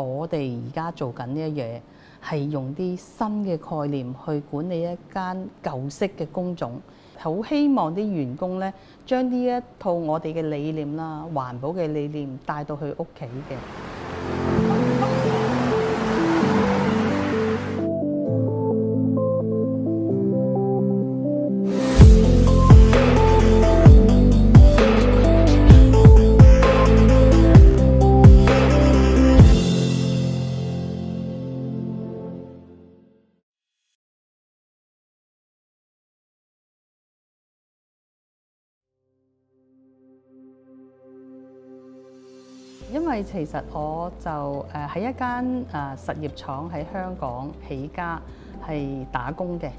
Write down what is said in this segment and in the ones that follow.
我哋而家做緊呢一樣係用啲新嘅概念去管理一間舊式嘅工種，好希望啲員工咧將呢一套我哋嘅理念啦、環保嘅理念帶到去屋企嘅。因為其實我就喺一間實業廠喺香港起家係打工嘅，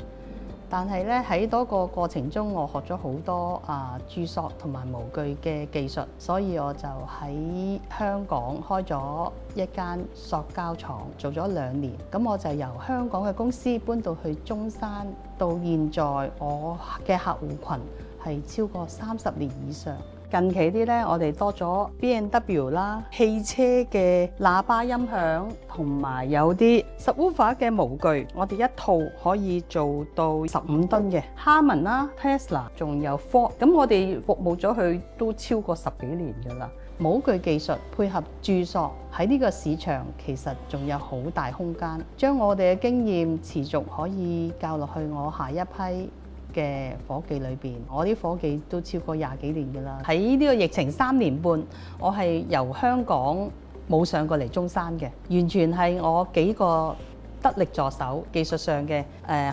但係咧喺嗰個過程中，我學咗好多注塑同埋模具嘅技術，所以我就喺香港開咗一間塑膠廠，做咗2年。咁我就由香港嘅公司搬到去中山，到現在我嘅客戶群係超過30年以上。近期啲咧，我哋多咗 BMW 啦，汽車嘅喇叭音響，同埋有啲 subwoofer 嘅模具，我哋一套可以做到15噸嘅。哈文啦、Tesla， 仲有 Ford， 咁我哋服務咗佢都超過10幾年㗎啦。模具技術配合注塑喺呢個市場，其實仲有好大空間，將我哋嘅經驗持續可以教落去我下一批嘅夥計裏邊，我啲夥計都超過20幾年㗎啦。喺呢個疫情3年半，我係由香港冇上過嚟中山嘅，完全係我幾個得力助手，技術上嘅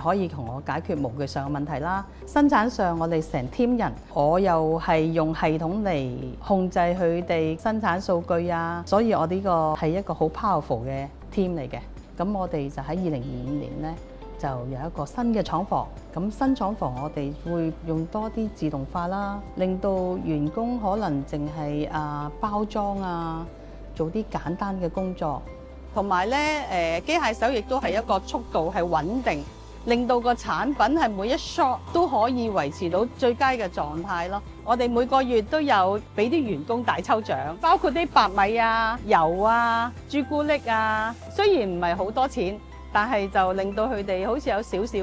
可以同我解決模具上嘅問題啦。生產上我哋成 team 人，我又係用系統嚟控制佢哋生產數據啊，所以我呢個係一個好 powerful 嘅 team 嚟嘅。咁我哋就喺2025年呢，就有一個新嘅廠房，咁新廠房我哋會用多啲自動化啦，令到員工可能淨係包裝啊，做啲簡單嘅工作，同埋咧機械手亦都係一個速度係穩定，令到個產品係每一 shot 都可以維持到最佳嘅狀態咯。我哋每個月都有俾啲員工大抽獎，包括啲白米啊、油啊、朱古力啊，雖然唔係好多錢，但係就令到佢哋好似有少少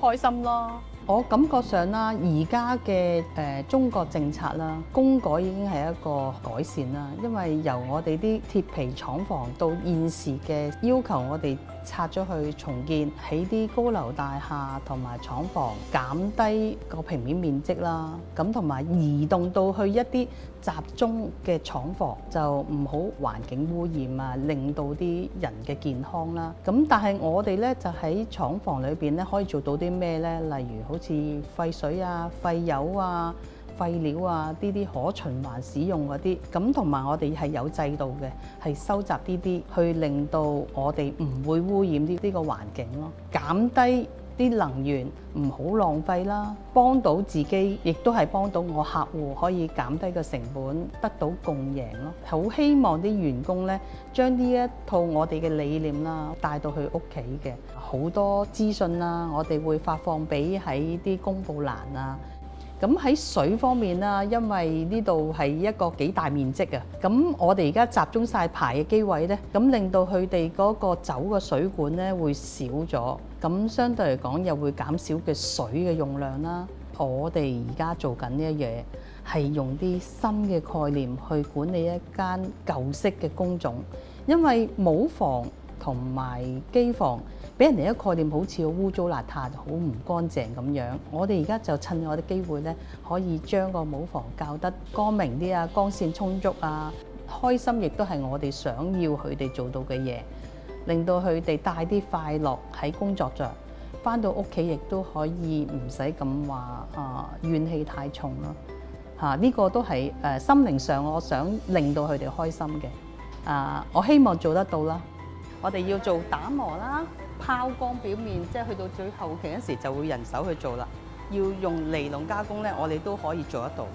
開心咯。我感覺上啦，而家嘅中國政策啦，工改已經係一個改善啦。因為由我哋啲鐵皮廠房到現時嘅要求，我哋拆咗去重建，起啲高樓大廈同埋廠房，減低個平面面積啦。咁同埋移動到去一啲集中嘅廠房，就唔好環境污染啊，令到啲人嘅健康啦。咁但係我哋咧就喺廠房裏邊咧可以做到啲咩咧？例如好似廢水啊、廢油啊、廢料啊，呢啲可循環使用嗰啲，咁同埋我哋係有制度嘅，係收集呢啲，去令到我哋唔會污染呢個環境咯，減低啲能源，唔好浪費啦，幫到自己，亦都係幫到我客戶可以減低個成本，得到共贏咯。好希望啲員工咧，將呢一套我哋嘅理念啦，帶到去屋企嘅好多資訊啦，我哋會發放俾喺啲公佈欄啊。咁喺水方面啦，因為呢度係一個幾大面積啊，咁我哋而家集中晒排嘅機位咧，咁令到佢哋嗰個走嘅水管咧會少咗，咁相對嚟講又會減少嘅水嘅用量啦。我哋而家做緊呢一樣係用啲新嘅概念去管理一間舊式嘅工種，因為模房同埋機房俾人哋一個概念，好似好污糟邋遢、好唔乾淨咁樣。我哋而家就趁我哋機會咧，可以將個模房校得光明啲啊，光線充足啊，開心亦都係我哋想要佢哋做到嘅嘢，令到佢哋帶啲快樂喺工作上，返到屋企亦都可以唔使咁話怨氣太重咯。呢個都係心靈上我想令到佢哋開心嘅。我希望做得到啦。我哋要做打磨啦、拋光表面，即係去到最後期嗰時就會人手去做啦。要用尼龍加工咧，我哋都可以做得到。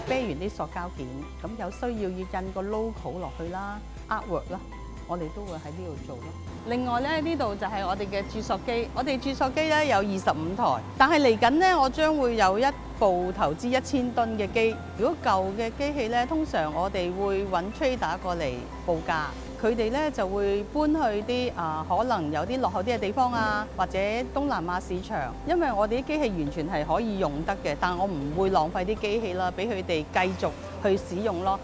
啤完啲塑膠件，咁有需要印個 logo 落去啦、artwork 啦，我哋都會喺呢度做咯。另外咧，呢度就係我哋嘅注塑機。我哋注塑機咧有25台，但係嚟緊咧，我將會有一部投資1000噸嘅機。如果舊嘅機器咧，通常我哋會揾 trader 過嚟報價。佢哋咧就會搬去啲可能有啲落後啲嘅地方啊，或者東南亞市場，因為我哋啲機器完全係可以用得嘅，但我唔會浪費啲機器啦，俾佢哋繼續去使用咯。